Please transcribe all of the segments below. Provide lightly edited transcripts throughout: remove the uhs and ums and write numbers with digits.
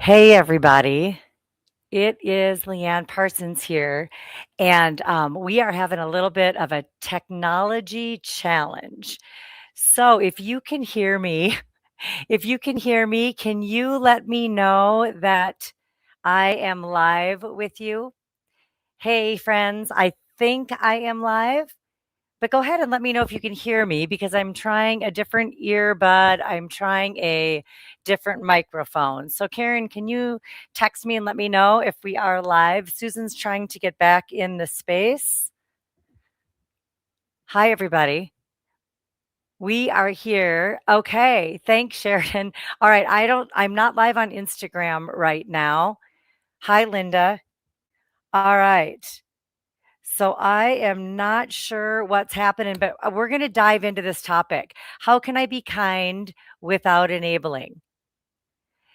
Hey, everybody. It is Leanne Parsons here, and we are having a little bit of a technology challenge. So, if you can hear me, can you let me know that I am live with you? Hey, friends, I think I am live. But go ahead and let me know if you can hear me because I'm trying a different earbud. I'm trying a different microphone. So, Karen, can you text me and let me know if we are live? Susan's trying to get back in the space. Hi, everybody. We are here. Okay. Thanks, Sheridan. All right. I'm not live on Instagram right now. Hi, Linda. All right. So I am not sure what's happening, but we're going to dive into this topic. How can I be kind without enabling?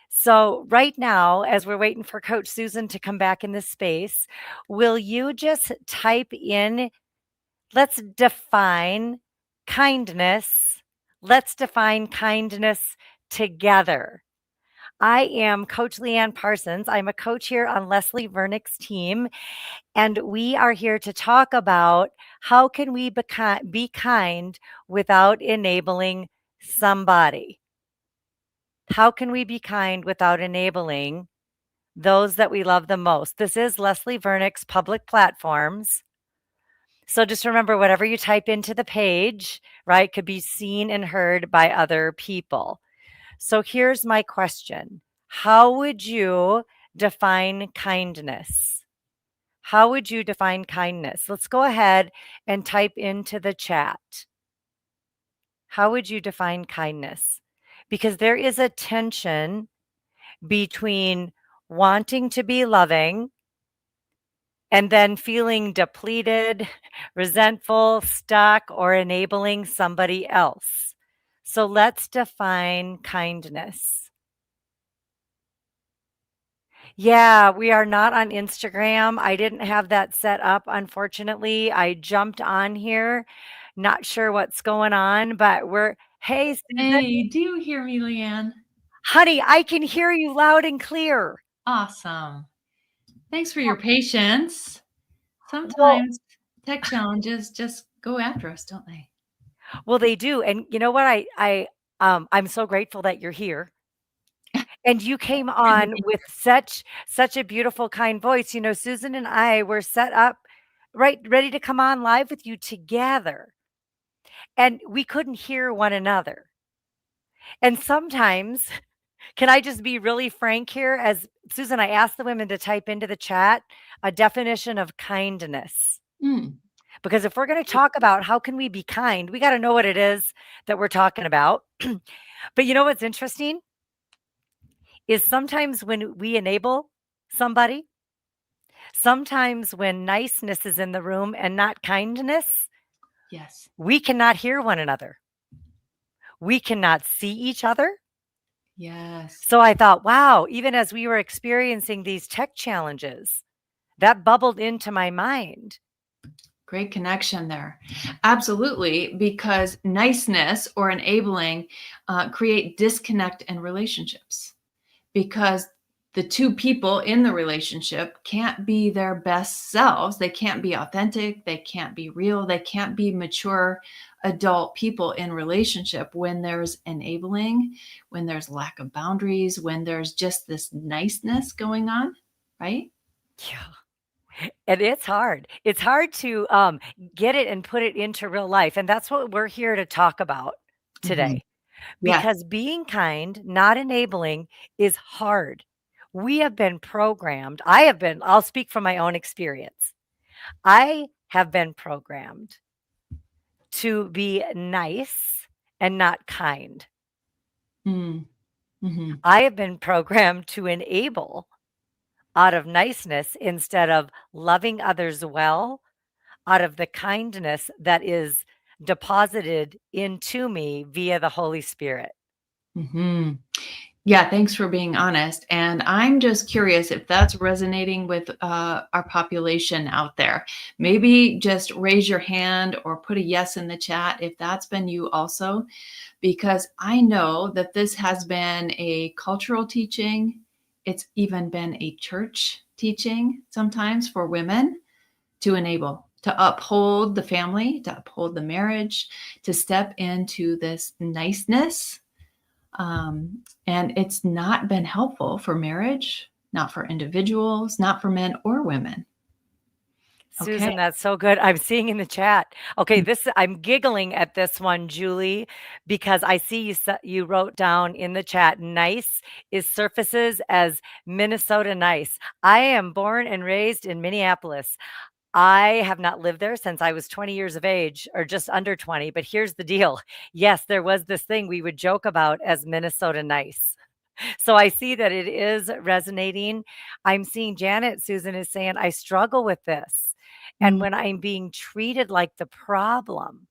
So, right now, as we're waiting for Coach Susan to come back in this space, will you just type in, let's define kindness? Let's define kindness together. I am Coach Leanne Parsons. I'm a coach here on Leslie Vernick's team. And we are here to talk about how can we be kind without enabling somebody? How can we be kind without enabling those that we love the most? This is Leslie Vernick's public platforms. So just remember, whatever you type into the page, right, could be seen and heard by other people. So here's my question. How would you define kindness? How would you define kindness? Let's go ahead and type into the chat. How would you define kindness? Because there is a tension between wanting to be loving and then feeling depleted, resentful, stuck, or enabling somebody else. So let's define kindness. Yeah, we are not on Instagram. I didn't have that set up, unfortunately. I jumped on here. Not sure what's going on, but hey, Susan. Hey, do you hear me, Leanne? Honey, I can hear you loud and clear. Awesome. Thanks for your patience. Well, Sometimes tech challenges just go after us, don't they? well, they do. And you know what? I'm so grateful that you're here. And you came Good to on be with such a beautiful, kind voice. You know, Susan and I were set up right, ready to come on live with you together. And we couldn't hear one another. And sometimes, can I just be really frank here? As Susan, I asked the women to type into the chat a definition of kindness. Mm, Because if we're going to talk about how can we be kind, we got to know what it is that we're talking about. But you know what's interesting is sometimes when we enable somebody, sometimes when niceness is in the room and not kindness, yes. we cannot hear one another. We cannot see each other. Yes. So I thought, wow, even as we were experiencing these tech challenges, that bubbled into my mind. Great connection there. Absolutely, because niceness or enabling create disconnect in relationships because the two people in the relationship can't be their best selves. They can't be authentic. They can't be real. They can't be mature adult people in relationship when there's enabling, when there's lack of boundaries, when there's just this niceness going on, right? Yeah. And it's hard. It's hard to get it and put it into real life. And that's what we're here to talk about Mhm. today. Yes. Because being kind, not enabling, is hard. We have been programmed. I'll speak from my own experience. I have been programmed to be nice and not kind. Mm. Mhm. I have been programmed to enable out of niceness instead of loving others well, out of the kindness that is deposited into me via the Holy Spirit. Mhm. Yeah, thanks for being honest. And I'm just curious if that's resonating with our population out there. Maybe just raise your hand or put a yes in the chat if that's been you also, because I know that this has been a cultural teaching, It's even been a church teaching sometimes for women to enable, to uphold the family, to uphold the marriage, to step into this niceness. And it's not been helpful for marriage, not for individuals, not for men or women. Okay. Susan, that's so good. I'm seeing in the chat. Okay, I'm giggling at this one, Julie, because I see you wrote down in the chat, nice is surfaces as Minnesota nice. I am born and raised in Minneapolis. I have not lived there since I was 20 years of age or just under 20, but here's the deal. Yes, there was this thing we would joke about as Minnesota nice. So I see that it is resonating. I'm seeing Janet, Susan is saying, I struggle with this. And Mm. when I'm being treated like the problem,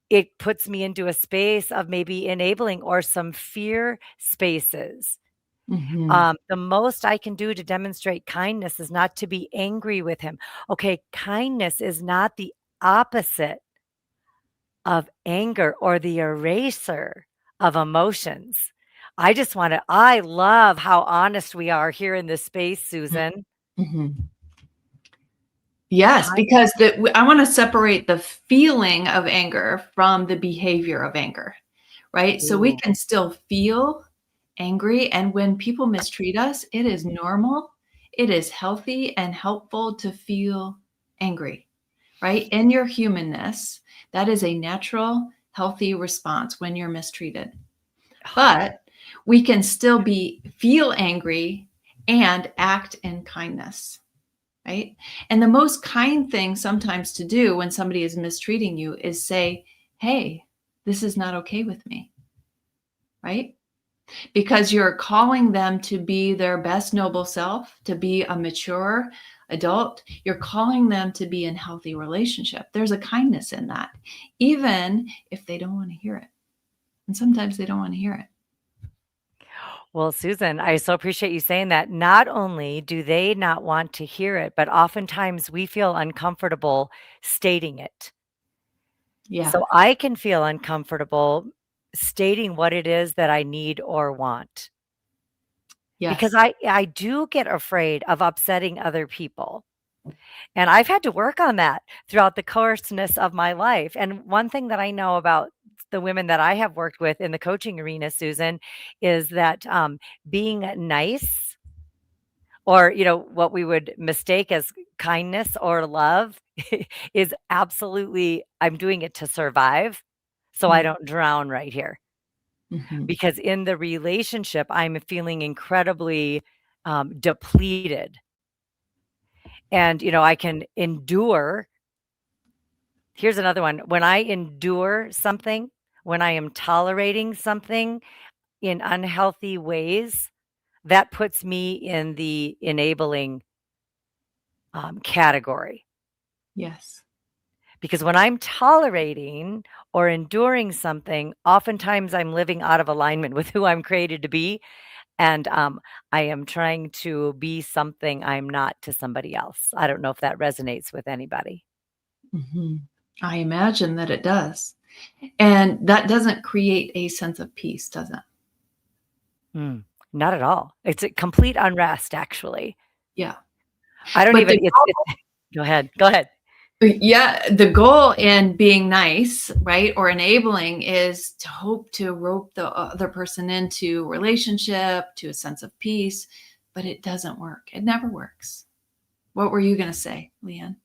it puts me into a space of maybe enabling or some fear spaces. Mhm. The most I can do to demonstrate kindness is not to be angry with him. Okay, kindness is not the opposite of anger or the eraser of emotions. I love how honest we are here in this space, Susan. Mhm. Yes, Kind because I want to separate the feeling of anger from the behavior of anger, right? So we Ooh, can still feel angry. And when people mistreat us, it is normal, it is healthy and helpful to feel angry, right? In your humanness, that is a natural, healthy response when you're mistreated. But we can still feel angry and act in kindness, right? And the most kind thing sometimes to do when somebody is mistreating you is say, hey, this is not okay with me, right? Because you're calling them to be their best noble self, to be a mature adult. You're calling them to be in healthy relationship. There's a kindness in that, even if they don't want to hear it. And sometimes they don't want to hear it. well, Susan, I so appreciate you saying that. Not only do they not want to hear it, but oftentimes we feel uncomfortable stating it. Yeah. So I can feel uncomfortable stating what it is that I need or want because Yes. I do get afraid of upsetting other people. And I've had to work on that throughout the courseness of my life. And one thing that I know about the women that I have worked with in the coaching arena, Susan, is that being nice or, what we would mistake as kindness or love is absolutely, I'm doing it to survive so I don't drown right here. Mm-hmm. Because in the relationship, I'm feeling incredibly depleted. And, I can endure. Here's another one. When I endure something, when I am tolerating something in unhealthy ways, that puts me in the enabling category. Yes. Because when I'm tolerating or enduring something, oftentimes I'm living out of alignment with who I'm created to be. And I am trying to be something I'm not to somebody else. I don't know if that resonates with anybody. Mm-hmm. I imagine that it does. And that doesn't create a sense of peace, does it? Mm, not at all. It's a complete unrest, actually. Yeah. I don't But even it's go ahead, go ahead. the goal in being nice, right, or enabling is to hope to rope the other person into relationship, to a sense of peace, but it doesn't work. It never works. What were you going to say, Leanne?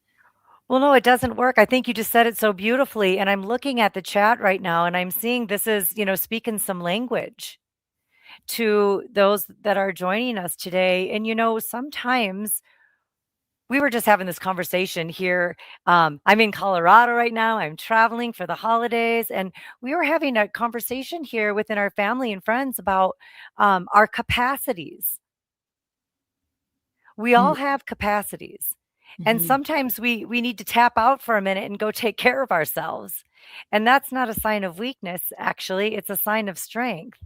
Well, no, it doesn't work. I think you just said it so beautifully, and I'm looking at the chat right now, and I'm seeing this is, speaking some language to those that are joining us today, and, sometimes we were just having this conversation here. I'm in Colorado right now. I'm traveling for the holidays, and we were having a conversation here within our family and friends about our capacities. We all have capacities. And Mm-hmm. sometimes we need to tap out for a minute and go take care of ourselves. And that's not a sign of weakness, actually. It's a sign of strength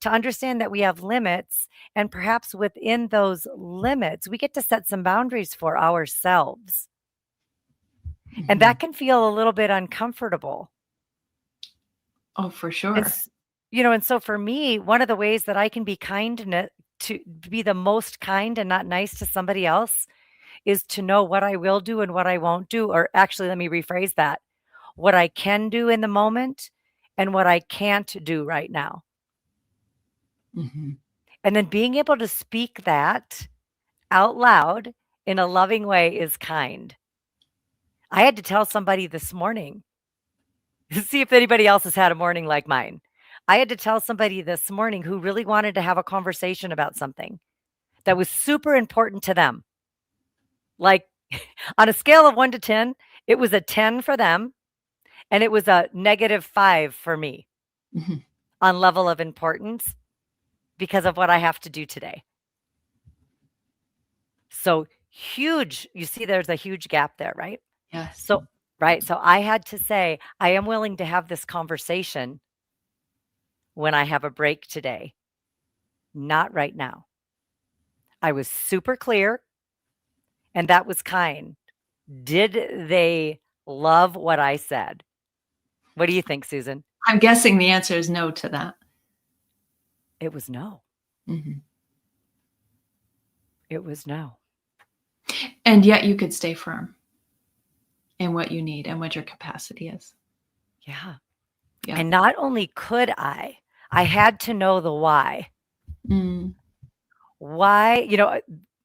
to understand that we have limits. And perhaps within those limits, we get to set some boundaries for ourselves. And Mm-hmm. that can feel a little bit uncomfortable. Oh, for And, sure. and so for me, one of the ways that I can be to be the most kind and not nice to somebody else is to know what I will do and what I won't do. Or actually, let me rephrase that, what I can do in the moment and what I can't do right now. Mhm. And then being able to speak that out loud in a loving way is kind. I had to tell somebody this morning, see if anybody else has had a morning like mine. I had to tell somebody this morning who really wanted to have a conversation about something that was super important to them. Like on a scale of 1 to 10, it was a 10 for them and it was a -5 for me Mhm. on level of importance because of what I have to do today. So huge, you see there's a huge gap there, right? Yes. So right, so I had to say, I am willing to have this conversation when I have a break today, not right now. I was super clear and that was kind. Did they love what I said? What do you think, Susan? I'm guessing the answer is no to that. It was no. Mhm. It was no. And yet you could stay firm in what you need and what your capacity is. Yeah. Yeah. And not only could I had to know the why. Mm. Why,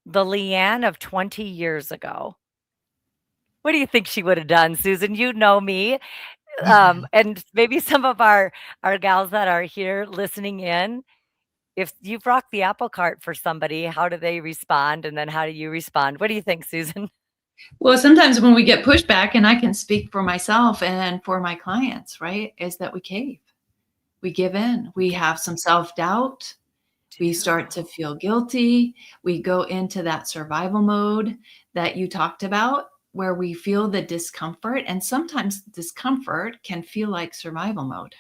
the Leanne of 20 years ago, what do you think she would have done, Susan? You know me. And maybe some of our gals that are here listening in, if you've rocked the apple cart for somebody, how do they respond? And then how do you respond? What do you think, Susan? Well, sometimes when we get pushback, and I can speak for myself and for my clients, right, is that we cave. We give in. We have some self-doubt. We start to feel guilty. We go into that survival mode that you talked about, where we feel the discomfort. And sometimes discomfort can feel like survival mode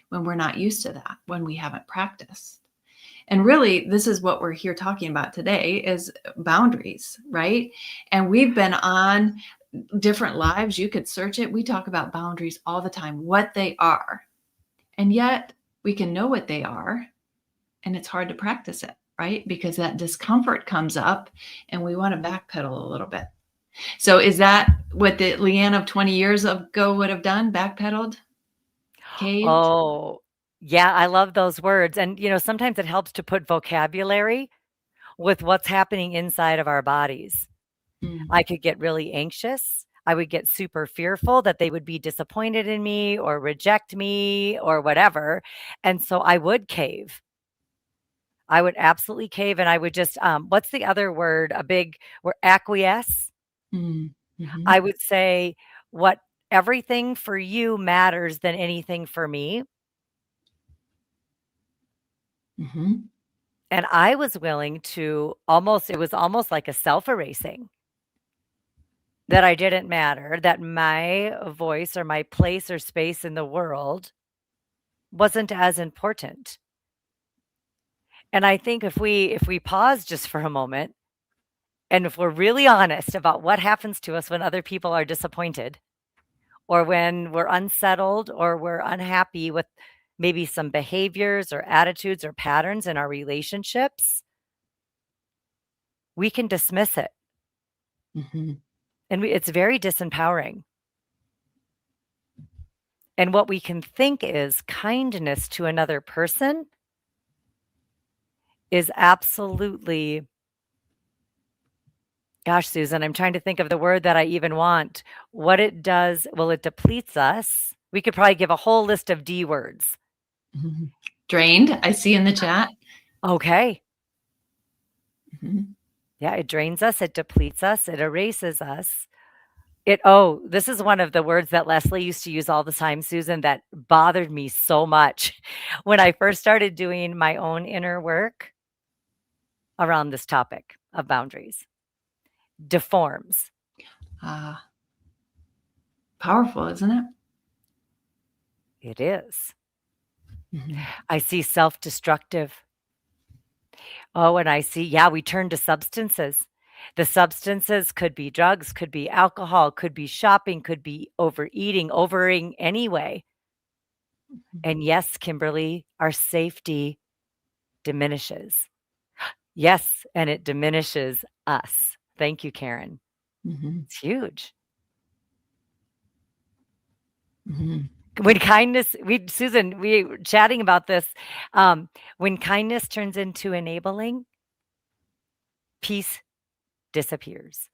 when we're not used to that, when we haven't practiced. And really, this is what we're here talking about today is boundaries, right? And we've been on different lives. You could search it. We talk about boundaries all the time, what they are. And yet we can know what they are, and it's hard to practice it, right? Because that discomfort comes up and we want to backpedal a little bit. So is that what the Leanne of 20 years ago would have done? Backpedaled? Caved? Oh, yeah, I love those words. And, sometimes it helps to put vocabulary with what's happening inside of our bodies. Mm. I could get really anxious. I would get super fearful that they would be disappointed in me or reject me or whatever. And so I would cave. I would absolutely cave and I would just, what's the other word? A big, word acquiesce. Mm. Mhm. I would say what everything for you matters than anything for me. Mhm. And I was willing to it was almost like a self erasing that I didn't matter, that my voice or my place or space in the world wasn't as important. And I think if we pause just for a moment and if we're really honest about what happens to us when other people are disappointed or when we're unsettled or we're unhappy with maybe some behaviors or attitudes or patterns in our relationships, we can dismiss it. Mhm. And it's very disempowering. And what we can think is kindness to another person is absolutely, gosh, Susan, I'm trying to think of the word that I even want. What it does, well, it depletes us. We could probably give a whole list of D words. Mhm. Drained, I see in the chat. Okay. Mhm. Yeah, it drains us, it depletes us, it erases us. This is one of the words that Leslie used to use all the time, Susan, that bothered me so much when I first started doing my own inner work around this topic of boundaries. Deforms. Ah, powerful, isn't it? It is. Mhm. I see self-destructive. Oh, and I see, yeah, we turn to substances. The substances could be drugs, could be alcohol, could be shopping, could be overeating anyway. And yes, Kimberly, our safety diminishes. Yes, and it diminishes us. Thank you, Karen. Mhm. It's huge. Mhm. When kindness, Susan, we were chatting about this. When kindness turns into enabling, peace disappears.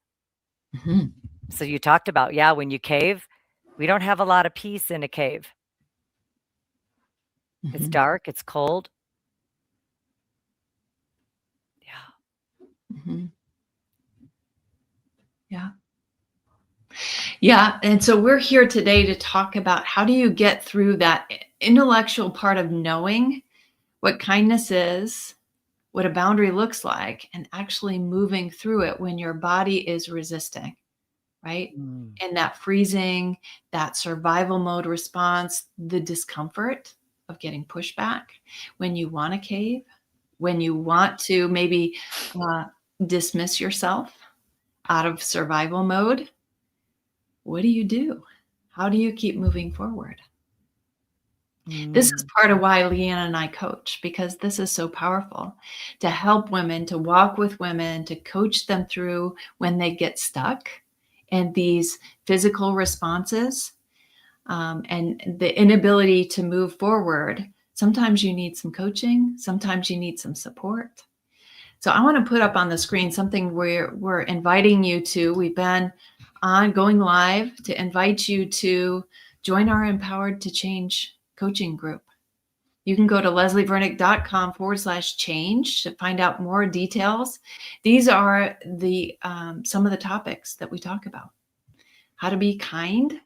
Mhm. So you talked about, yeah, when you cave, we don't have a lot of peace in a cave. It's Mhm. dark, it's cold. Yeah. Mhm. Yeah. Yeah. And so we're here today to talk about how do you get through that intellectual part of knowing what kindness is, what a boundary looks like, and actually moving through it when your body is resisting, right? Mm. And that freezing, that survival mode response, the discomfort of getting pushback when you want to cave, when you want to maybe uh, dismiss yourself out of survival mode. What do you do? How do you keep moving forward? This is Mm. part of why Leanna and I coach, because this is so powerful to help women, to walk with women, to coach them through when they get stuck and these physical responses and the inability to move forward. Sometimes you need some coaching, sometimes you need some support. So I want to put up on the screen something we're inviting you to. We've been on going live to invite you to join our Empowered to Change coaching group. You can go to leslievernick.com/change to find out more details. These are the some of the topics that we talk about. How to be kind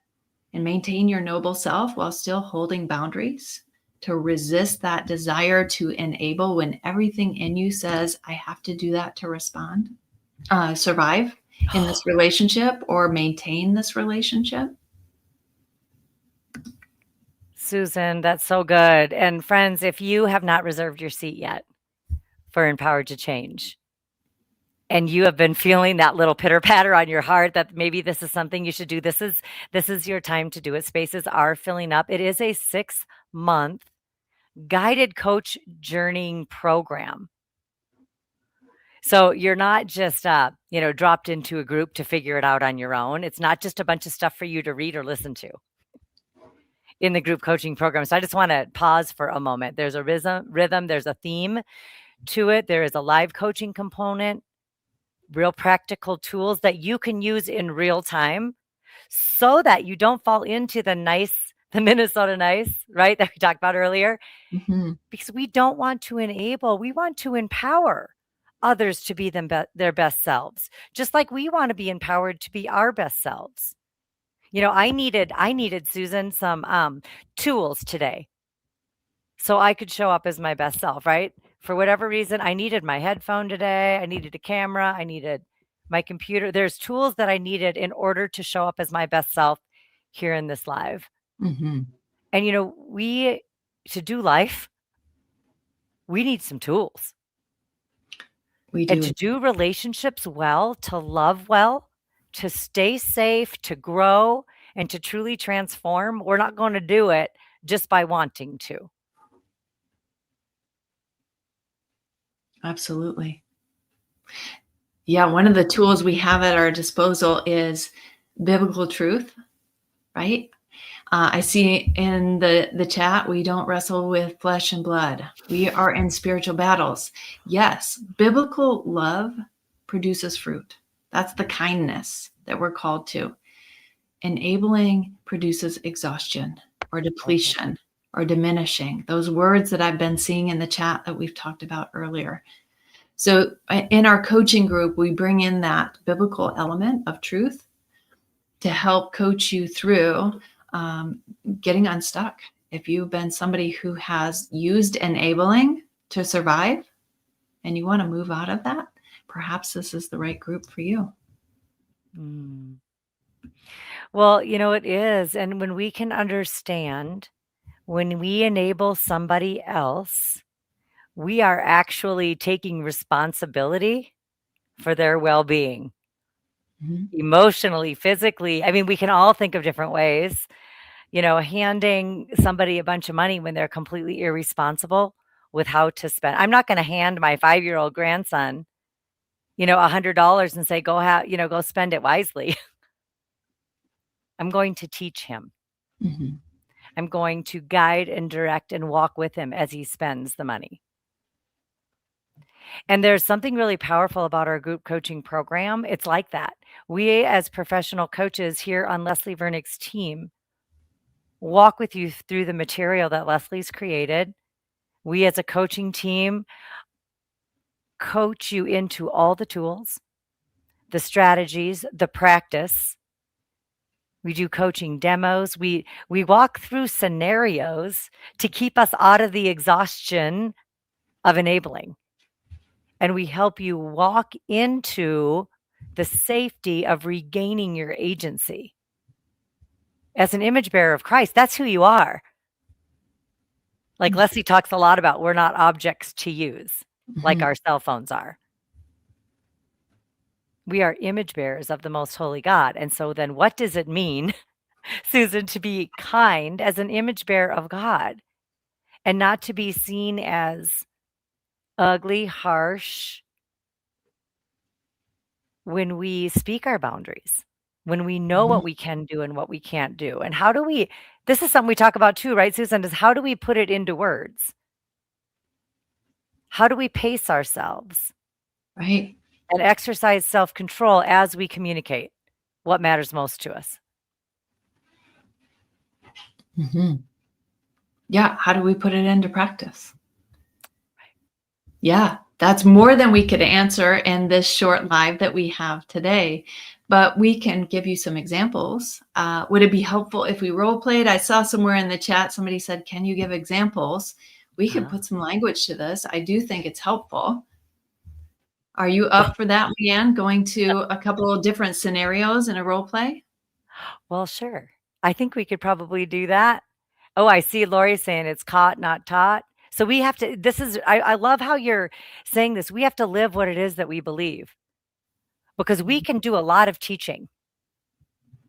and maintain your noble self while still holding boundaries, to resist that desire to enable when everything in you says, I have to do that to respond, survive in this relationship or maintain this relationship. Susan, that's so good. And friends, if you have not reserved your seat yet for Empowered to Change, and you have been feeling that little pitter patter on your heart that maybe this is something you should do, this is your time to do it. Spaces are filling up. It is a 6-month guided coach journeying program. So you're not just dropped into a group to figure it out on your own. It's not just a bunch of stuff for you to read or listen to in the group coaching program. So I just want to pause for a moment. There's a rhythm, there's a theme to it. There is a live coaching component, real practical tools that you can use in real time so that you don't fall into the Minnesota nice, right? That we talked about earlier, Mhm. because we don't want to enable, we want to empower others to be their best selves, just like we want to be empowered to be our best selves. I needed Susan some tools today so I could show up as my best self, right? For whatever reason, I needed my headphone today. I needed a camera. I needed my computer. There's tools that I needed in order to show up as my best self here in this live. Mhm. And, to do life, we need some tools. We And do. to do relationships well, to love well, to stay safe, to grow, and to truly transform, we're not going to do it just by wanting to. Absolutely. Yeah, one of the tools we have at our disposal is biblical truth, right? I see in the chat, we don't wrestle with flesh and blood. We are in spiritual battles. Yes, biblical love produces fruit. That's the kindness that we're called to. Enabling produces exhaustion or depletion or diminishing. Those words that I've been seeing in the chat that we've talked about earlier. So in our coaching group, we bring in that biblical element of truth to help coach you through getting unstuck. If you've been somebody who has used enabling to survive and you want to move out of that, perhaps this is the right group for you. Mm. Well, it is. And when we can understand, when we enable somebody else, we are actually taking responsibility for their well being, Mhm. emotionally, physically. I mean, we can all think of different ways. Handing somebody a bunch of money when they're completely irresponsible with how to spend. I'm not going to hand my 5-year-old grandson, $100 and say, go spend it wisely. I'm going to teach him. Mhm. I'm going to guide and direct and walk with him as he spends the money. And there's something really powerful about our group coaching program. It's like that. We, as professional coaches here on Leslie Vernick's team, walk with you through the material that Leslie's created. We, as a coaching team, coach you into all the tools, the strategies, the practice. We do coaching demos. We walk through scenarios to keep us out of the exhaustion of enabling. And we help you walk into the safety of regaining your agency. As an image bearer of Christ, that's who you are. Like Leslie talks a lot about, we're not objects to use, like Mhm. our cell phones are. We are image bearers of the most holy God. And so then what does it mean, Susan, to be kind as an image bearer of God and not to be seen as ugly, harsh when we speak our boundaries, when we know what we can do and what we can't do? And how do we, this is something we talk about too, right, Susan, is how do we put it into words? How do we pace ourselves Right. and exercise self-control as we communicate what matters most to us? Mhm. Yeah. How do we put it into practice? Yeah, that's more than we could answer in this short live that we have today, but we can give you some examples. Would it be helpful if we role played? I saw somewhere in the chat somebody said, "Can you give examples?" We could put some language to this. I do think it's helpful. Are you up for that, Leanne? Going to a couple of different scenarios in a role play? Well, sure. I think we could probably do that. Oh, I see Lori saying it's caught, not taught. So we have to, I love how you're saying this. We have to live what it is that we believe because we can do a lot of teaching.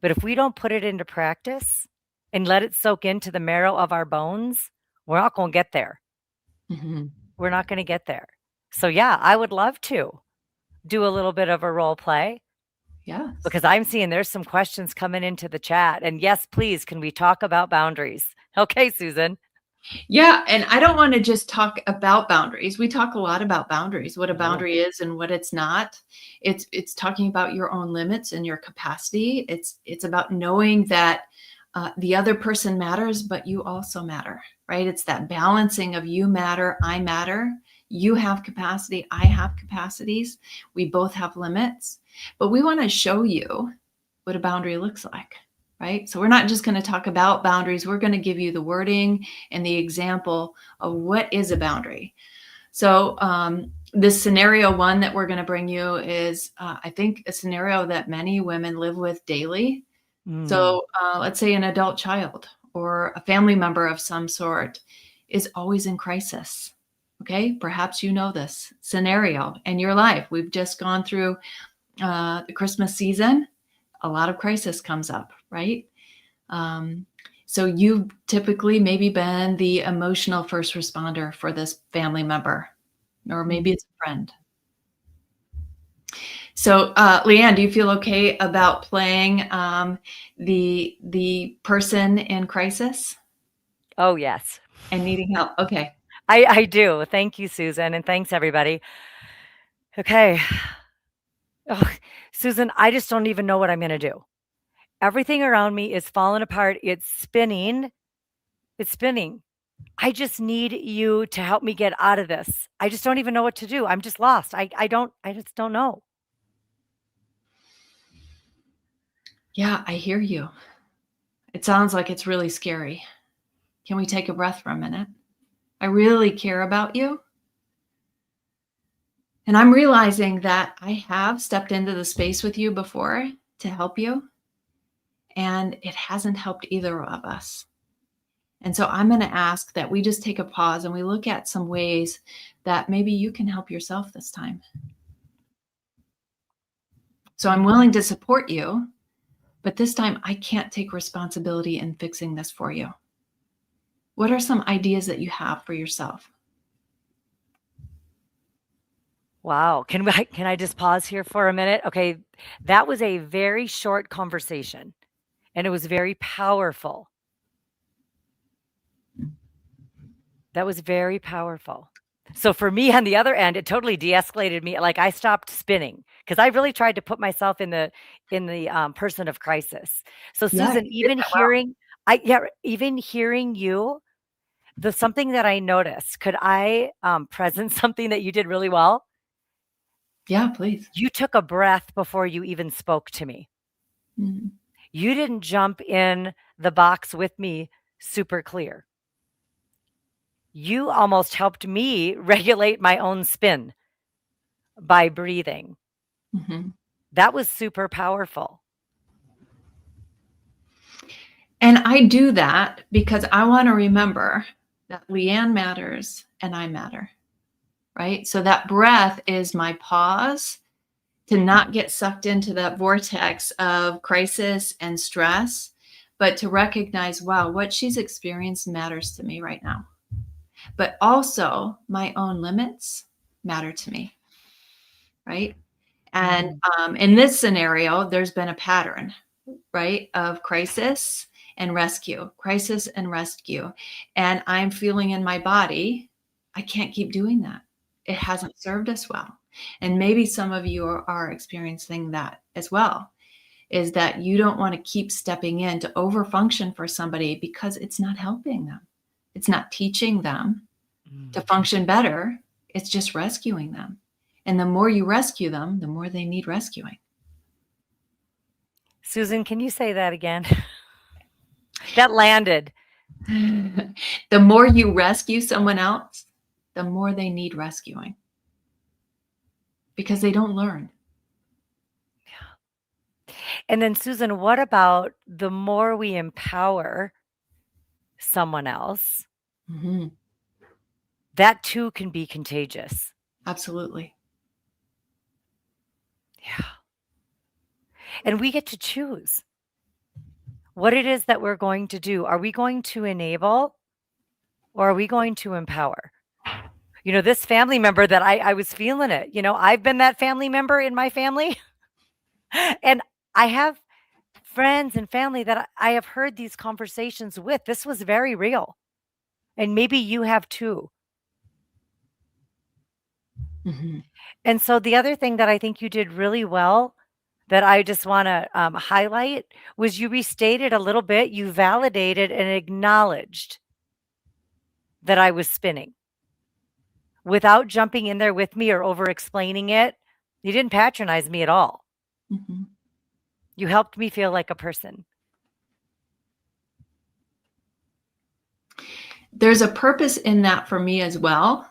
But if we don't put it into practice and let it soak into the marrow of our bones, we're not going to get there. Mhm. We're not going to get there. So, yeah, I would love to do a little bit of a role play Yes. because I'm seeing there's some questions coming into the chat. And yes, please, can we talk about boundaries? Okay, Susan. Yeah, and I don't want to just talk about boundaries. We talk a lot about boundaries, what a Oh, boundary is and what it's not. It's talking about your own limits and your capacity. It's about knowing that the other person matters, but you also matter, right? It's that balancing of you matter, I matter. You have capacity, I have capacities. We both have limits, but we want to show you what a boundary looks like, right? So we're not just going to talk about boundaries. We're going to give you the wording and the example of what is a boundary. So this scenario one that we're going to bring you is, I think, a scenario that many women live with daily. So let's say an adult child or a family member of some sort is always in crisis. Okay, perhaps you know this scenario in your life. We've just gone through the Christmas season. A lot of crisis comes up, right? So you've typically maybe been the emotional first responder for this family member, or maybe it's a friend. So, Leanne, do you feel okay about playing the person in crisis Oh, yes. and needing help? Okay. I do. Thank you, Susan. And thanks, everybody. Okay. Oh, Susan, I just don't even know what I'm going to do. Everything around me is falling apart. It's spinning. It's spinning. I just need you to help me get out of this. I just don't even know what to do. I'm just lost. I just don't know. Yeah, I hear you. It sounds like it's really scary. Can we take a breath for a minute? I really care about you. And I'm realizing that I have stepped into the space with you before to help you, and it hasn't helped either of us. And so I'm going to ask that we just take a pause and we look at some ways that maybe you can help yourself this time. So I'm willing to support you, but this time I can't take responsibility in fixing this for you. What are some ideas that you have for yourself? Wow. Can I just pause here for a minute? Okay. That was a very short conversation and it was very powerful. That was very powerful. So for me on the other end, it totally de-escalated me. Like I stopped spinning because I really tried to put myself in the person of crisis. So Yeah, Susan, you did even that well. hearing even hearing you, the something that I noticed, could I present something that you did really well? Yeah, please. You took a breath before you even spoke to me. Mhm. You didn't jump in the box with me super clear. You almost helped me regulate my own spin by breathing. Mhm. That was super powerful. And I do that because I want to remember that Leanne matters and I matter, right? So that breath is my pause to not get sucked into that vortex of crisis and stress, but to recognize, wow, what she's experienced matters to me right now. But also, my own limits matter to me, right? And Mhm. in this scenario, there's been a pattern, right, of crisis and rescue. And I'm feeling in my body, I can't keep doing that. It hasn't served us well. And maybe some of you are experiencing that as well, is that you don't want to keep stepping in to overfunction for somebody because it's not helping them. It's not teaching them to Mm. function better. It's just rescuing them. And the more you rescue them, the more they need rescuing. Susan, can you say that again? That landed. The more you rescue someone else, the more they need rescuing because they don't learn. And then Susan, what about the more we empower someone else, Mhm. that too can be contagious. Absolutely. Yeah. And we get to choose what it is that we're going to do. Are we going to enable or are we going to empower? You know, this family member that I was feeling it. You know, I've been that family member in my family. And I have friends and family that I have heard these conversations with. This was very real. And maybe you have too. Mhm. And so the other thing that I think you did really well that I just want to highlight was you restated a little bit, you validated and acknowledged that I was spinning without jumping in there with me or over explaining it. You didn't patronize me at all. Mhm. You helped me feel like a person. There's a purpose in that for me as well,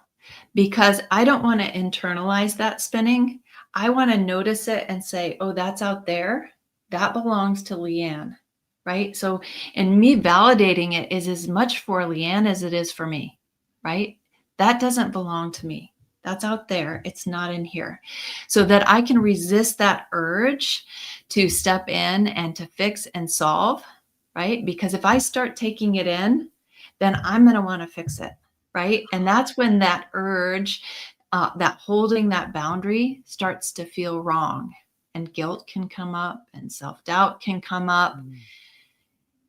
because I don't want to internalize that spinning. I want to notice it and say, oh, that's out there. That belongs to Leanne. Right. So, and me validating it is as much for Leanne as it is for me. Right. That doesn't belong to me. That's out there. It's not in here. So that I can resist that urge to step in and to fix and solve. Right. Because if I start taking it in, then I'm going to want to fix it. Right. And that's when that urge, that holding that boundary starts to feel wrong. And guilt can come up and self doubt can come up. Mm.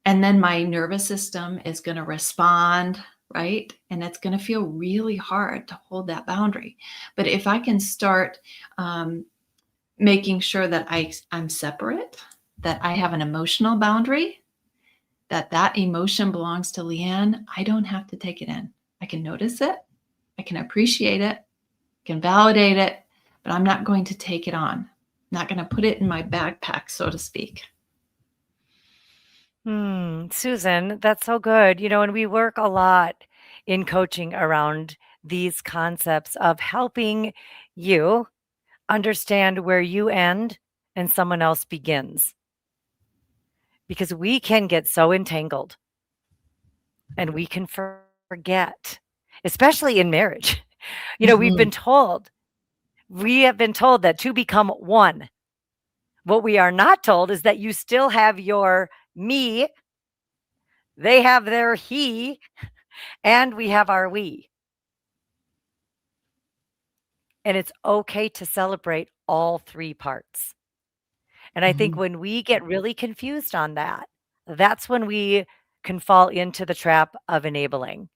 And then my nervous system is going to respond, right? And it's going to feel really hard to hold that boundary. But if I can start making sure that I'm separate, that I have an emotional boundary, that emotion belongs to Leanne, I don't have to take it in. I can notice it, I can appreciate it, I can validate it, but I'm not going to take it on. I'm not going to put it in my backpack, so to speak. Susan, that's so good. You know, and we work a lot in coaching around these concepts of helping you understand where you end and someone else begins because we can get so entangled and we can forget, especially in marriage. You know, Mhm. we have been told that to become one. What we are not told is that you still have your me, they have their he, and we have our we. And it's okay to celebrate all three parts. And I think Mhm. when we get really confused on that, that's when we can fall into the trap of enabling.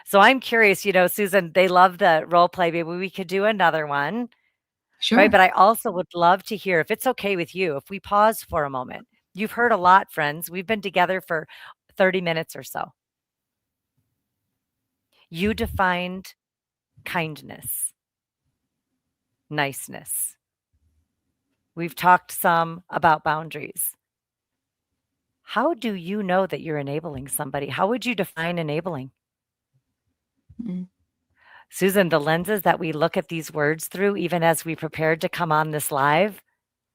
So I'm curious, Susan, they love the role play. Maybe we could do another one, right? Sure. But I also would love to hear, if it's okay with you, if we pause for a moment. You've heard a lot, friends. We've been together for 30 minutes or so. You defined kindness, niceness. We've talked some about boundaries. How do you know that you're enabling somebody? How would you define enabling? Mm. Susan, the lenses that we look at these words through, even as we prepared to come on this live,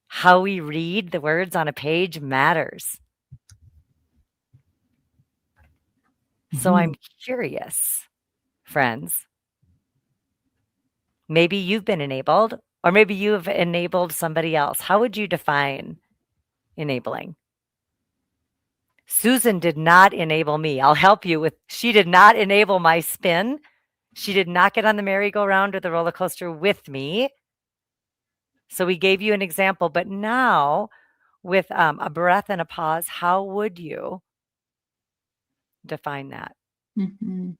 how we read the words on a page matters. So I'm Mhm. curious, friends, maybe you've been enabled, or maybe you've enabled somebody else. How would you define enabling? Susan did not enable me. I'll help you with, she did not enable my spin. She did not get on the merry-go-round or the roller coaster with me. So we gave you an example, but now with a breath and a pause, how would you define that? Mhm.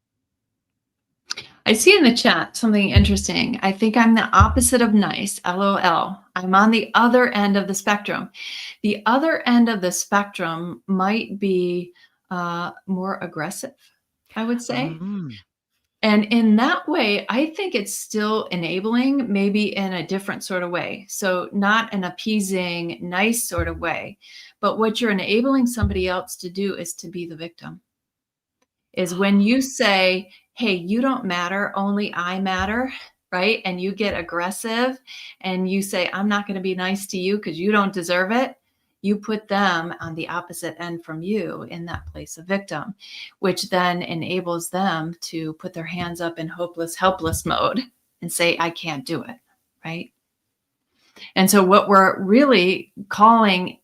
I see in the chat something interesting. I think I'm the opposite of nice, LOL. I'm on the other end of the spectrum. The other end of the spectrum might be more aggressive, I would say. Mm. And in that way, I think it's still enabling, maybe in a different sort of way. So, not an appeasing, nice sort of way. But what you're enabling somebody else to do is to be the victim. Is when you say, hey, you don't matter, only I matter, right? And you get aggressive and you say, I'm not going to be nice to you because you don't deserve it. You put them on the opposite end from you in that place of victim, which then enables them to put their hands up in hopeless, helpless mode and say, I can't do it, right? And so, what we're really calling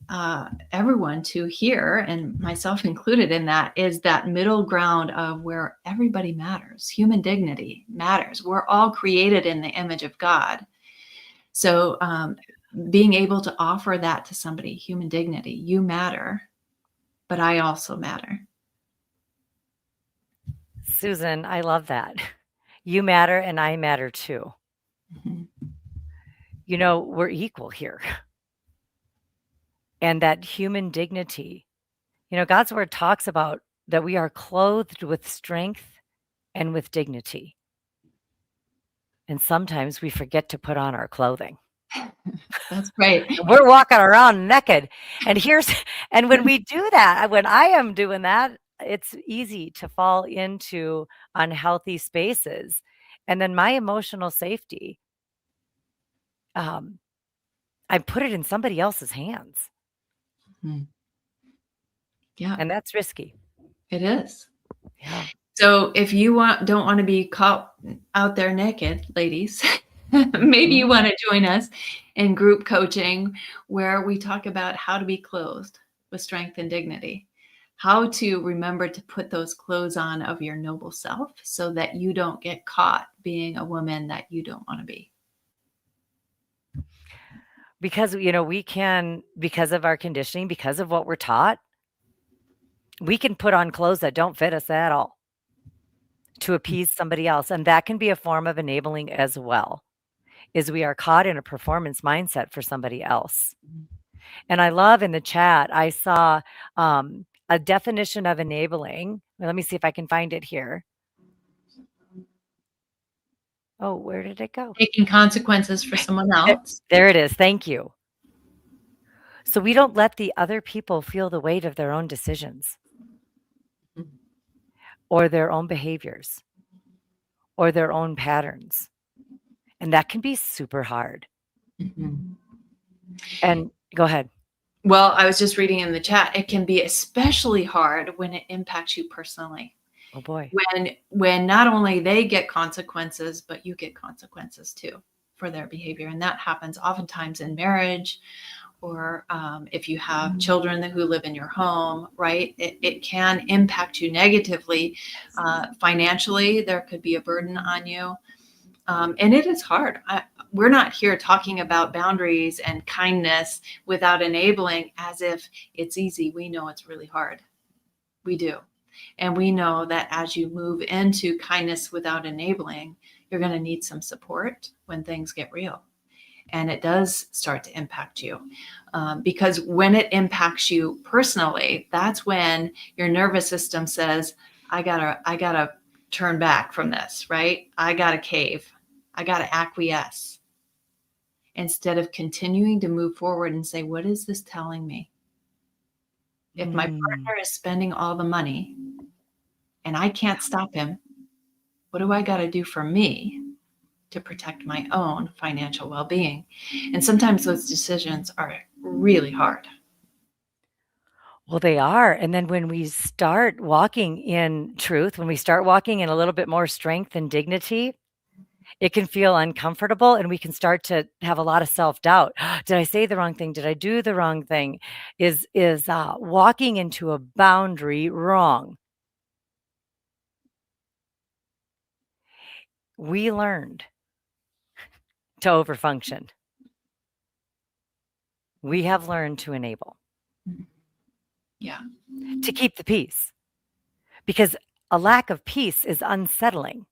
everyone to here, and myself included in that, is that middle ground of where everybody matters. Human dignity matters. We're all created in the image of God. So, being able to offer that to somebody, human dignity, you matter, but I also matter. Susan, I love that. You matter and I matter too. Mhm. We're equal here. And that human dignity, God's word talks about that we are clothed with strength and with dignity. And sometimes we forget to put on our clothing. That's right. We're walking around naked. And and when we do that, when I am doing that, it's easy to fall into unhealthy spaces. And then my emotional safety, um, I put it in somebody else's hands. Mhm. Yeah, And that's risky. it is. Yeah. So if you don't want to be caught out there naked, ladies, maybe you Mhm. want to join us in group coaching where we talk about how to be clothed with strength and dignity, how to remember to put those clothes on of your noble self so that you don't get caught being a woman that you don't want to be. Because, we can, because of our conditioning, because of what we're taught, we can put on clothes that don't fit us at all to appease somebody else. And that can be a form of enabling as well, is we are caught in a performance mindset for somebody else. And I love in the chat, I saw a definition of enabling. Well, let me see if I can find it here. Oh, where did it go? Taking consequences for someone There, else. there it is. Thank you. So we don't let the other people feel the weight of their own decisions or their own behaviors or their own patterns. And that can be super hard. Mhm. And go ahead. Well, I was just reading in the chat, it can be especially hard when it impacts you personally. Oh boy. When not only they get consequences, but you get consequences too for their behavior. And that happens oftentimes in marriage, or if you have children who live in your home, right? It can impact you negatively. Financially, there could be a burden on you. And it is hard. We're not here talking about boundaries and kindness without enabling as if it's easy. We know it's really hard. We do. And we know that as you move into kindness without enabling, you're going to need some support when things get real. And it does start to impact you. Because when it impacts you personally, that's when your nervous system says, I gotta turn back from this, right? I gotta cave. I gotta acquiesce. Instead of continuing to move forward and say, what is this telling me? If my partner is spending all the money and I can't stop him, what do I got to do for me to protect my own financial well-being? And sometimes those decisions are really hard. Well, they are. And then when we start walking in truth, when we start walking in a little bit more strength and dignity, it can feel uncomfortable and we can start to have a lot of self-doubt. Did I say the wrong thing? Did I do the wrong thing? Is walking into a boundary wrong? We learned to overfunction. We have learned to enable. Yeah. To keep the peace. Because a lack of peace is unsettling.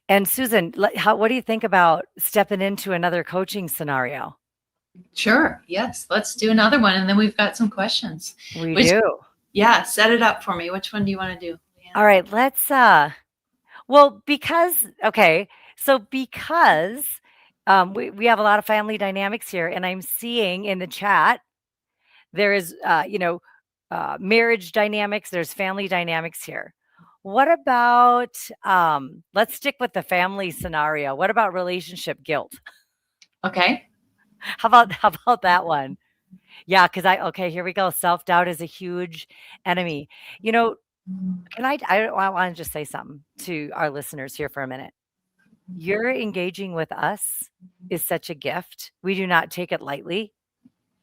And Susan, what do you think about stepping into another coaching scenario? Sure. Yes. Let's do another one. And then we've got some questions. We do. Yeah. Set it up for me. Which one do you want to do? Leanne? All right. Let's, well, because we have a lot of family dynamics here, and I'm seeing in the chat there is, marriage dynamics, there's family dynamics here. What about, let's stick with the family scenario. What about relationship guilt? Okay. How about that one? Yeah, because okay, here we go. Self-doubt is a huge enemy. I want to just say something to our listeners here for a minute. Your engaging with us is such a gift. We do not take it lightly.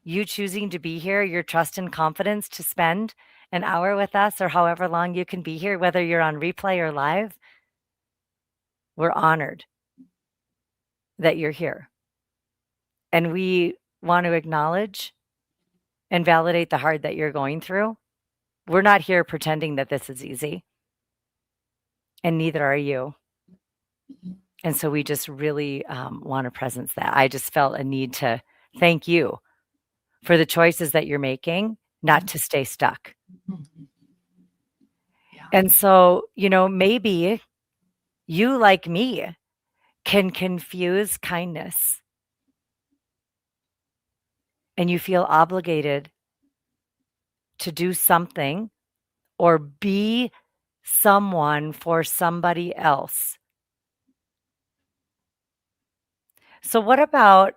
You choosing to be here, your trust and confidence to spend an hour with us or however long you can be here, whether you're on replay or live, we're honored that you're here. And we want to acknowledge and validate the hard that you're going through. We're not here pretending that this is easy. And neither are you. And so we just really want to presence that. I just felt a need to thank you for the choices that you're making, not to stay stuck. Yeah. And so, maybe you, like me, can confuse kindness and you feel obligated to do something or be someone for somebody else. So what about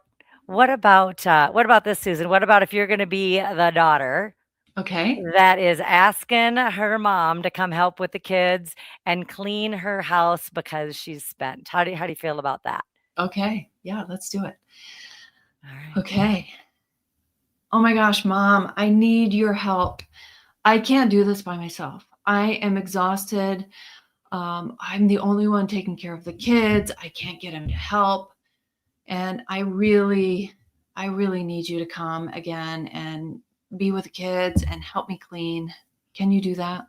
this, Susan? What about if you're going to be the daughter Okay. that is asking her mom to come help with the kids and clean her house because she's spent? How do you feel about that? Okay. Yeah, let's do it. All right. Okay. Oh my gosh, Mom, I need your help. I can't do this by myself. I am exhausted. I'm the only one taking care of the kids. I can't get him to help. And I really need you to come again and be with the kids and help me clean. Can you do that?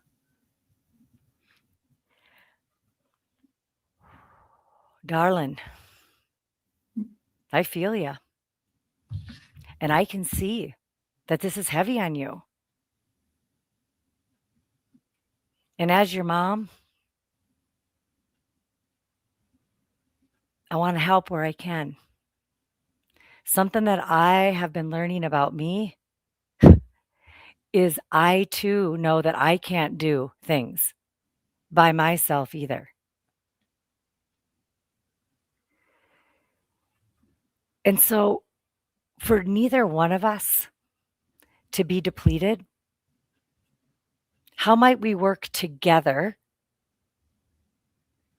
Darling, I feel you. And I can see that this is heavy on you. And as your mom, I want to help where I can. Something that I have been learning about me is I too know that I can't do things by myself either. And so for neither one of us to be depleted, how might we work together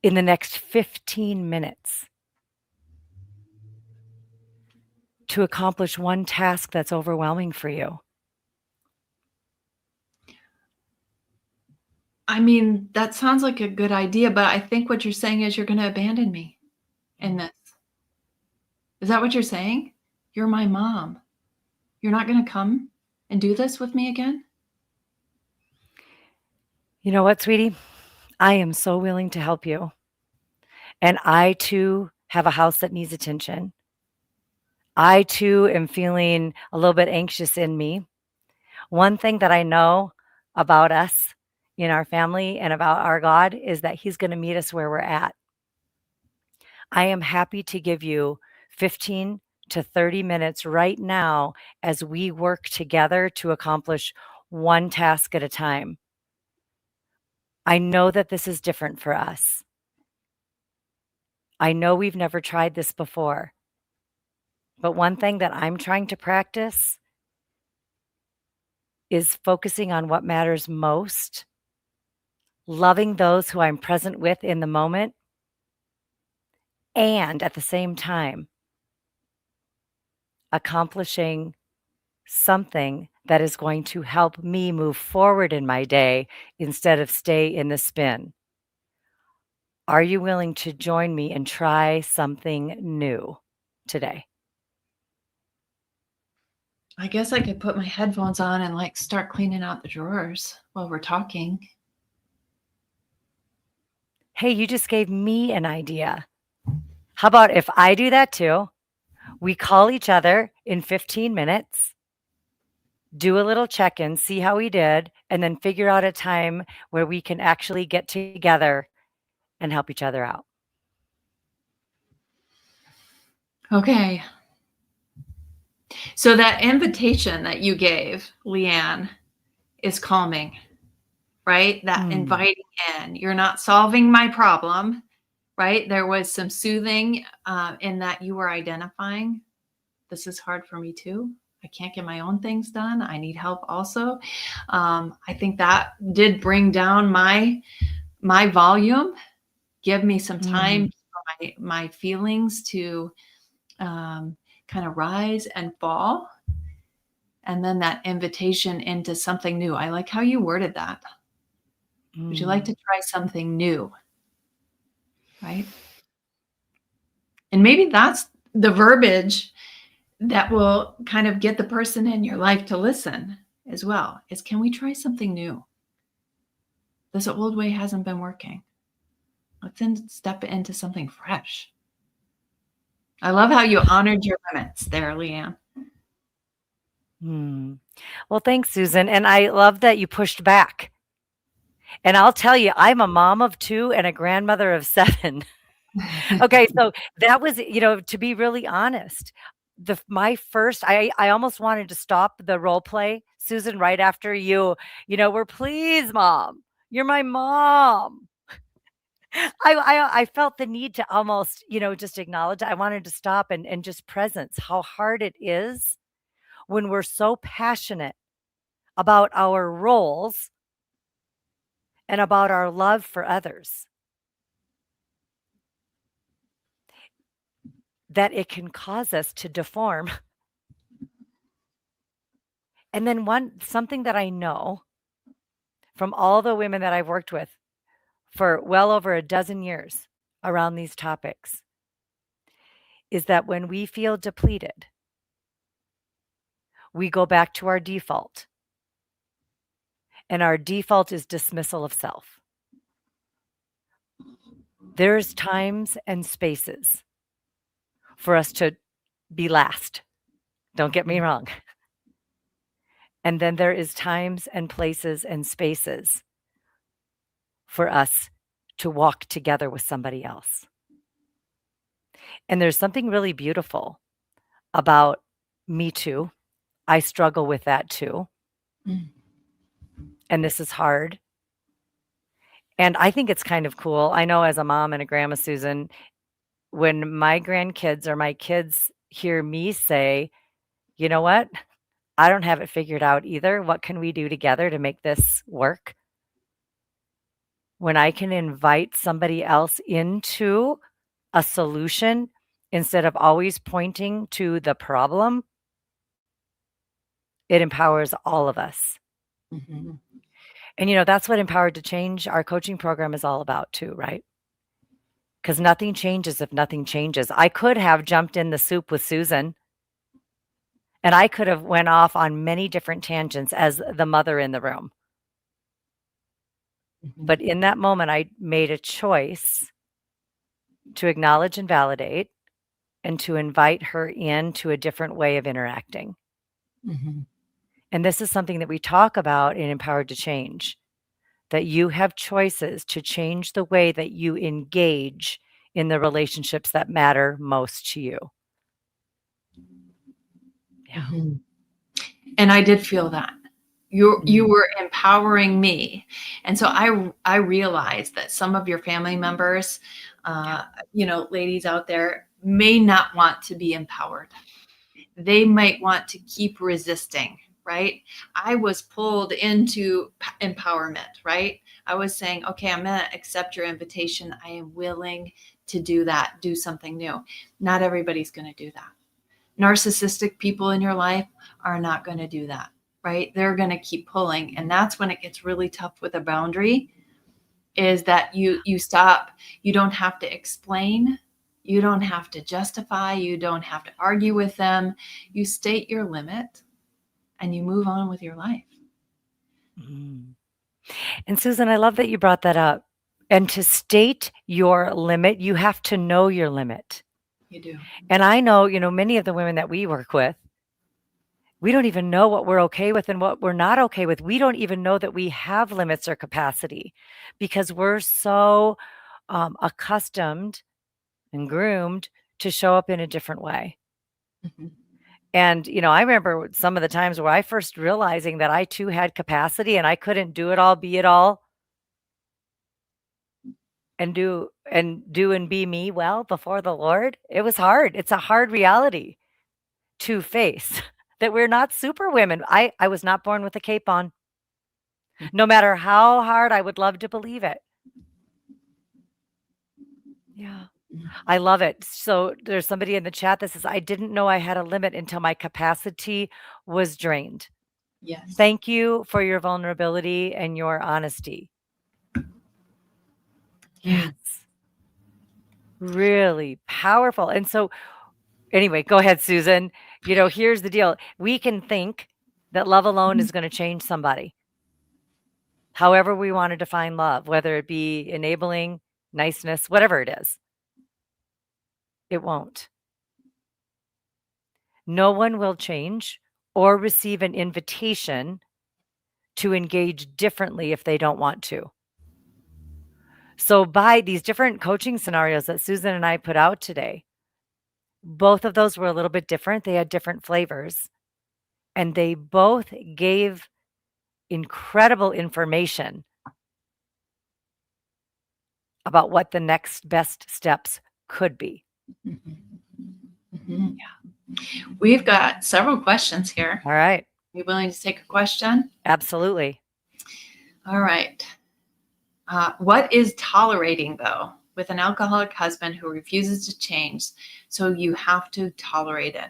in the next 15 minutes to accomplish one task that's overwhelming for you? I mean, that sounds like a good idea, but I think what you're saying is you're going to abandon me in this. Is that what you're saying? You're my mom. You're not going to come and do this with me again? You know what, sweetie? I am so willing to help you. And I too have a house that needs attention. I too am feeling a little bit anxious in me. One thing that I know about us in our family and about our God is that He's going to meet us where we're at. I am happy to give you 15 to 30 minutes right now as we work together to accomplish one task at a time. I know that this is different for us. I know we've never tried this before. But one thing that I'm trying to practice is focusing on what matters most, loving those who I'm present with in the moment, and at the same time, accomplishing something that is going to help me move forward in my day instead of stay in the spin. Are you willing to join me and try something new today? I guess I could put my headphones on and like start cleaning out the drawers while we're talking. Hey, you just gave me an idea. How about if I do that too? We call each other in 15 minutes, do a little check in, see how we did, and then figure out a time where we can actually get together and help each other out. Okay. So that invitation that you gave, Leanne, is calming, right? That inviting in. You're not solving my problem, right? There was some soothing in that you were identifying, this is hard for me too. I can't get my own things done. I need help also. I think that did bring down my volume, give me some time for my feelings to kind of rise and fall. And then that invitation into something new. I like how you worded that. Would you like to try something new? Right? And maybe that's the verbiage that will kind of get the person in your life to listen as well, is can we try something new? This old way hasn't been working. Let's step into something fresh. I love how you honored your limits there, Leanne. Well, thanks, Susan. And I love that you pushed back. And I'll tell you, I'm a mom of 2 and a grandmother of 7. Okay, so that was, to be really honest, my first I almost wanted to stop the role play, Susan, right after we're please, mom. You're my mom. I felt the need to almost, just acknowledge. I wanted to stop and just presence how hard it is when we're so passionate about our roles and about our love for others that it can cause us to deform. And then something that I know from all the women that I've worked with for well over a dozen years around these topics is that when we feel depleted, we go back to our default. And our default is dismissal of self. There's times and spaces for us to be last. Don't get me wrong. And then there is times and places and spaces for us to walk together with somebody else. And there's something really beautiful about Me Too. I struggle with that too. And this is hard. And I think it's kind of cool. I know as a mom and a grandma, Susan, when my grandkids or my kids hear me say, you know what? I don't have it figured out either. What can we do together to make this work? When I can invite somebody else into a solution instead of always pointing to the problem, it empowers all of us. And, that's what Empowered to Change, our coaching program, is all about too, right? Because nothing changes if nothing changes. I could have jumped in the soup with Susan, and I could have went off on many different tangents as the mother in the room. But in that moment, I made a choice to acknowledge and validate and to invite her into a different way of interacting. And this is something that we talk about in Empowered to Change, that you have choices to change the way that you engage in the relationships that matter most to you. Yeah. And I did feel that. You were empowering me. And so I realized that some of your family members, ladies out there, may not want to be empowered. They might want to keep resisting, right? I was pulled into empowerment, right? I was saying, okay, I'm going to accept your invitation. I am willing to do that, do something new. Not everybody's going to do that. Narcissistic people in your life are not going to do that, right? They're going to keep pulling. And that's when it gets really tough with a boundary, is that you stop. You don't have to explain. You don't have to justify. You don't have to argue with them. You state your limit and you move on with your life. And Susan, I love that you brought that up. And to state your limit, you have to know your limit. You do. And I know, many of the women that we work with, we don't even know what we're okay with and what we're not okay with. We don't even know that we have limits or capacity because we're so accustomed and groomed to show up in a different way. And, I remember some of the times where I first realizing that I too had capacity and I couldn't do it all, be it all, and do and be me well before the Lord. It was hard. It's a hard reality to face that we're not super women. I was not born with a cape on. No matter how hard I would love to believe it. Yeah. I love it. So there's somebody in the chat that says, I didn't know I had a limit until my capacity was drained. Yes. Thank you for your vulnerability and your honesty. Yes. Really powerful. And so anyway, go ahead, Susan. Here's the deal. We can think that love alone is going to change somebody. However we want to define love, whether it be enabling, niceness, whatever it is. It won't. No one will change or receive an invitation to engage differently if they don't want to. So by these different coaching scenarios that Susan and I put out today, both of those were a little bit different. They had different flavors, and they both gave incredible information about what the next best steps could be. Yeah. We've got several questions here. All right. You willing to take a question? Absolutely. All right. What is tolerating, though, with an alcoholic husband who refuses to change? So you have to tolerate it.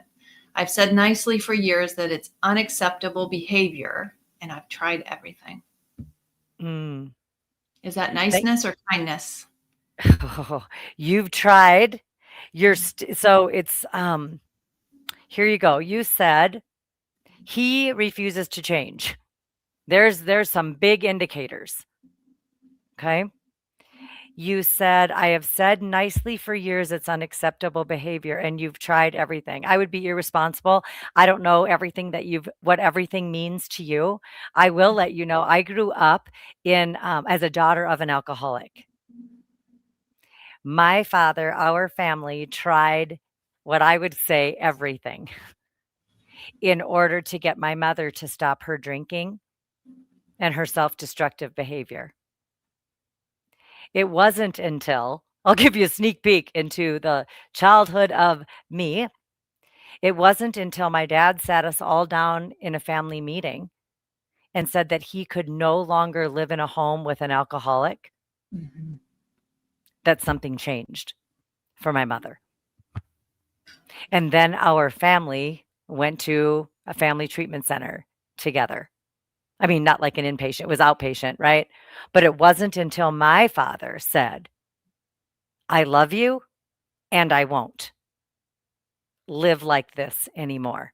I've said nicely for years that it's unacceptable behavior, and I've tried everything. Is that niceness or kindness? Oh, you've tried. So it's here you go. You said he refuses to change. There's some big indicators. Okay. You said, I have said nicely for years it's unacceptable behavior, and you've tried everything. I would be irresponsible. I don't know what everything means to you. I will let you know, I grew up as a daughter of an alcoholic. My father, our family tried what I would say everything in order to get my mother to stop her drinking and her self-destructive behavior. It wasn't until, I'll give you a sneak peek into the childhood of me. It wasn't until my dad sat us all down in a family meeting and said that he could no longer live in a home with an alcoholic that something changed for my mother. And then our family went to a family treatment center together. I mean, not like an inpatient, it was outpatient, right? But it wasn't until my father said, I love you and I won't live like this anymore.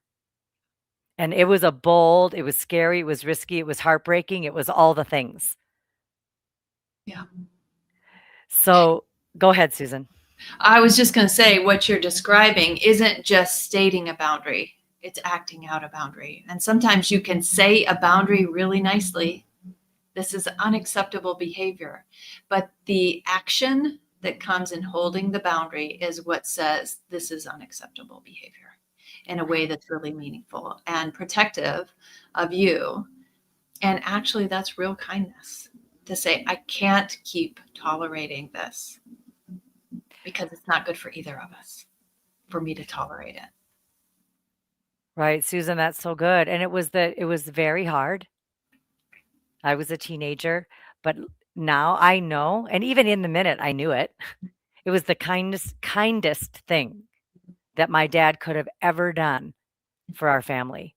And it was it was scary, it was risky, it was heartbreaking, it was all the things. Yeah. So go ahead, Susan. I was just going to say what you're describing isn't just stating a boundary, it's acting out a boundary. And sometimes you can say a boundary really nicely. This is unacceptable behavior. But the action that comes in holding the boundary is what says this is unacceptable behavior in a way that's really meaningful and protective of you. And actually, that's real kindness to say, I can't keep tolerating this because it's not good for either of us for me to tolerate it. Right, Susan, that's so good. And it was very hard. I was a teenager, but now I know, and even in the minute I knew it. It was the kindest thing that my dad could have ever done for our family.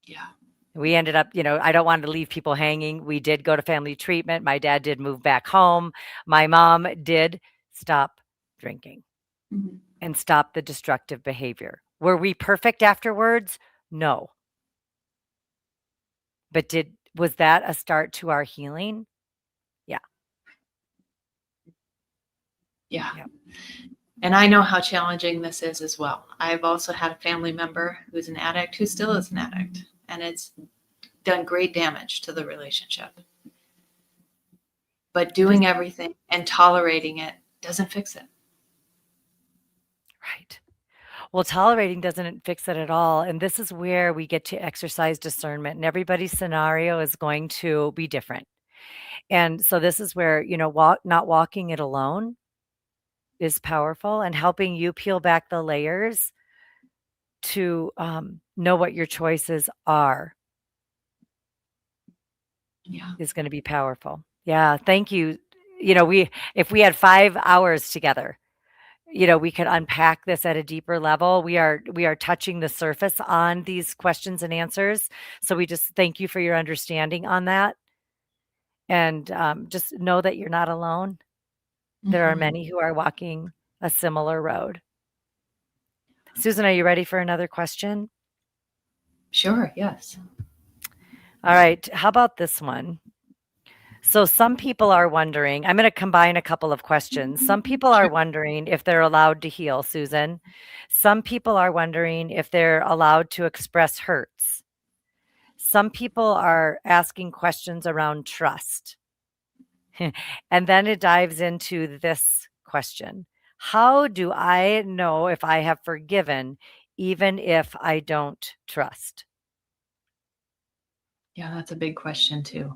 Yeah. We ended up, I don't want to leave people hanging. We did go to family treatment. My dad did move back home. My mom did stop drinking Mm-hmm. and stop the destructive behavior. Were we perfect afterwards? No. But was that a start to our healing? Yeah. Yeah. Yeah. And I know how challenging this is as well. I've also had a family member who's an addict who still is an addict, and it's done great damage to the relationship. But doing everything and tolerating it doesn't fix it. Right. Well, tolerating doesn't fix it at all. And this is where we get to exercise discernment, and everybody's scenario is going to be different. And so this is where, not walking it alone is powerful, and helping you peel back the layers to know what your choices are Yeah. is going to be powerful. Yeah. Thank you. If we had 5 hours together, we could unpack this at a deeper level. We are touching the surface on these questions and answers. So we just thank you for your understanding on that. And just know that you're not alone. There are Mm-hmm. many who are walking a similar road. Susan, are you ready for another question? Sure. Yes. All right. How about this one? So some people are wondering, I'm going to combine a couple of questions. Some people are Sure. wondering if they're allowed to heal, Susan. Some people are wondering if they're allowed to express hurts. Some people are asking questions around trust. And then it dives into this question. How do I know if I have forgiven, even if I don't trust? Yeah, that's a big question too.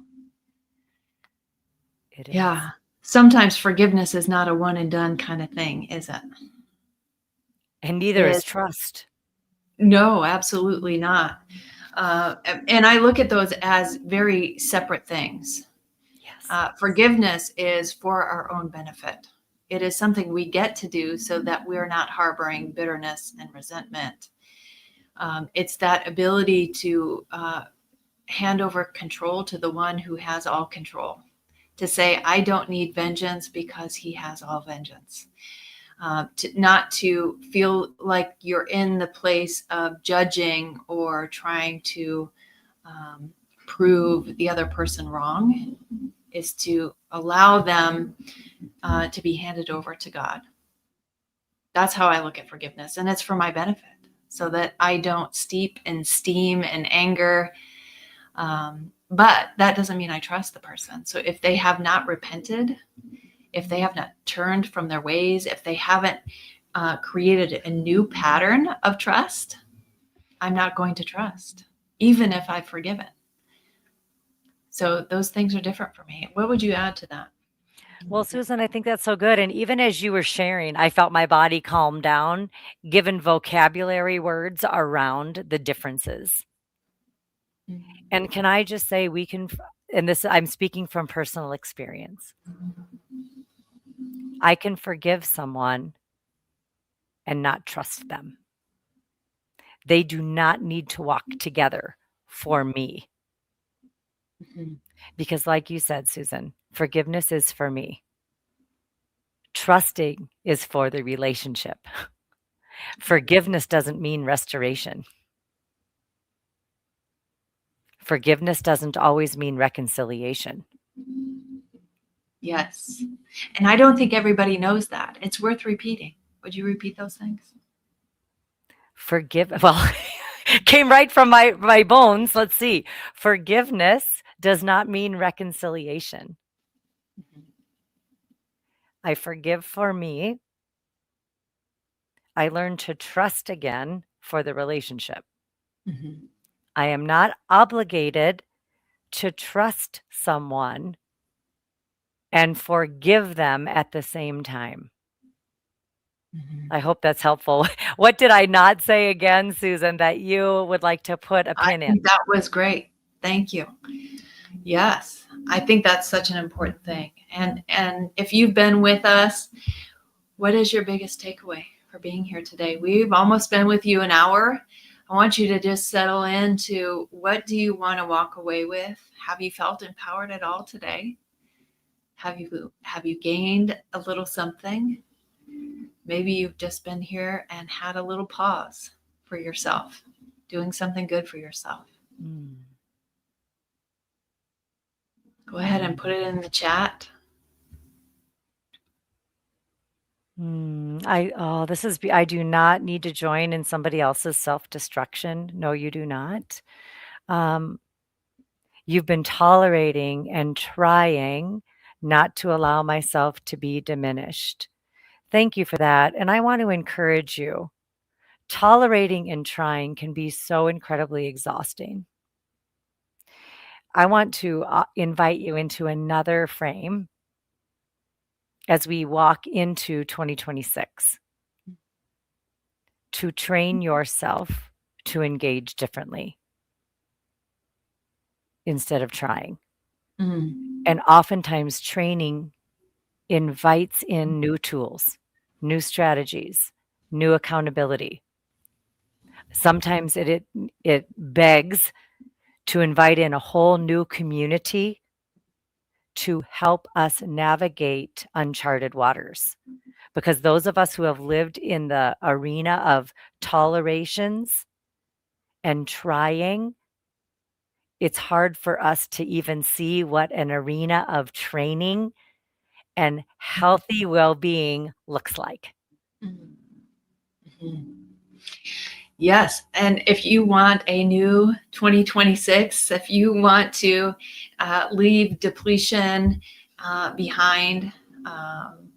It is. Yeah. Sometimes forgiveness is not a one and done kind of thing, is it? And neither is trust. No, absolutely not. And I look at those as very separate things. Yes. Forgiveness is for our own benefit. It is something we get to do so that we're not harboring bitterness and resentment. It's that ability to hand over control to the one who has all control, to say, I don't need vengeance because he has all vengeance. Not to feel like you're in the place of judging or trying to prove the other person wrong, is to allow them to be handed over to God. That's how I look at forgiveness, and it's for my benefit so that I don't steep in steam and anger. But that doesn't mean I trust the person. So if they have not repented, if they have not turned from their ways, if they haven't created a new pattern of trust, I'm not going to trust, even if I've forgiven. So those things are different for me. What would you add to that? Well, Susan, I think that's so good. And even as you were sharing, I felt my body calm down, given vocabulary words around the differences. And can I just say, and this, I'm speaking from personal experience. I can forgive someone and not trust them. They do not need to walk together for me. Mhm. Because, like you said, Susan, forgiveness is for me. Trusting is for the relationship. Forgiveness doesn't mean restoration. Forgiveness doesn't always mean reconciliation. Yes. And I don't think everybody knows that. It's worth repeating. Would you repeat those things? Well, came right from my bones. Let's see. Forgiveness does not mean reconciliation. Mhm. I forgive for me. I learn to trust again for the relationship. Mhm. I am not obligated to trust someone and forgive them at the same time. Mhm. I hope that's helpful. What did I not say again, Susan, that you would like to put a I pin in? think that was great. Thank you. Yes. I think that's such an important thing. And if you've been with us, what is your biggest takeaway for being here today? We've almost been with you an hour. I want you to just settle into, what do you want to walk away with? Have you felt empowered at all today? Have you gained a little something? Maybe you've just been here and had a little pause for yourself, doing something good for yourself. Mm. Go ahead and put it in the chat. I do not need to join in somebody else's self-destruction. No, you do not. Um, you've been tolerating and trying not to allow myself to be diminished. Thank you for that. And I want to encourage you. Tolerating and trying can be so incredibly exhausting. I want to invite you into another frame as we walk into 2026 to train yourself to engage differently instead of trying. Mm. And oftentimes, training invites in new tools, new strategies, new accountability. Sometimes it begs to invite in a whole new community to help us navigate uncharted waters. Because those of us who have lived in the arena of tolerations and trying, it's hard for us to even see what an arena of training and healthy well-being looks like. Mhm. Mhm. Yes. And if you want a new 2026, if you want to leave depletion behind, um,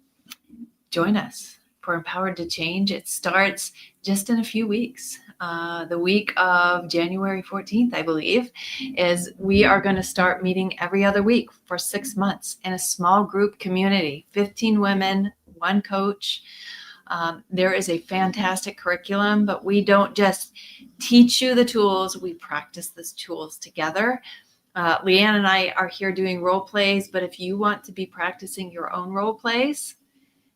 join us for Empowered to Change. It starts just in a few weeks. The week of January 14th, I believe, is we are going to start meeting every other week for 6 months in a small group community, 15 women, one coach. There is a fantastic curriculum, but we don't just teach you the tools, we practice these tools together. Leanne and I are here doing role plays, but if you want to be practicing your own role plays,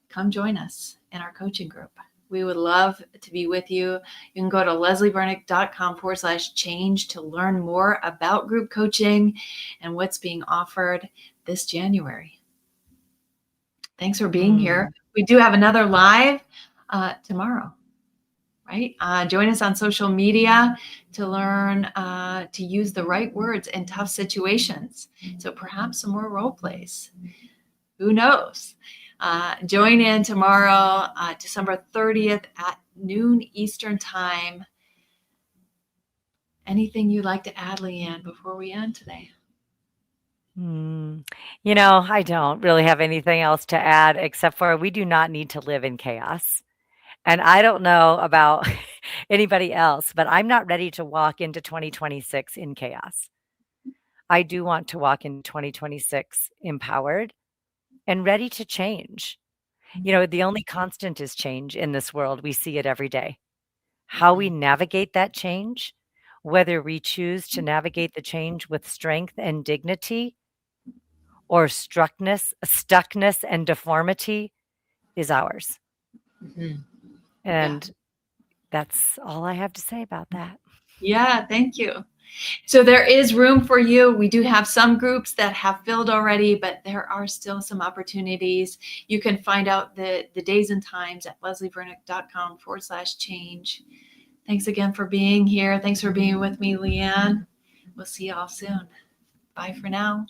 come join us in our coaching group. We would love to be with you. You can go to lesliebernick.com/change to learn more about group coaching and what's being offered this January. Thanks for being here. We do have another live tomorrow, right? Join us on social media to learn to use the right words in tough situations. So perhaps some more role plays. Who knows? Join in tomorrow, December 30th at noon Eastern Time. Anything you'd like to add, Leanne, before we end today? Mm. I don't really have anything else to add except for we do not need to live in chaos. And I don't know about anybody else, but I'm not ready to walk into 2026 in chaos. I do want to walk in 2026 empowered and ready to change. The only constant is change in this world. We see it every day. How we navigate that change, whether we choose to navigate the change with strength and dignity or stuckness and deformity is ours. Mhm. Yeah. And that's all I have to say about that. Yeah, thank you. So there is room for you. We do have some groups that have filled already, but there are still some opportunities. You can find out the days and times at leslievernick.com/change. Thanks again for being here. Thanks for being with me, Leanne. We'll see you all soon. Bye for now.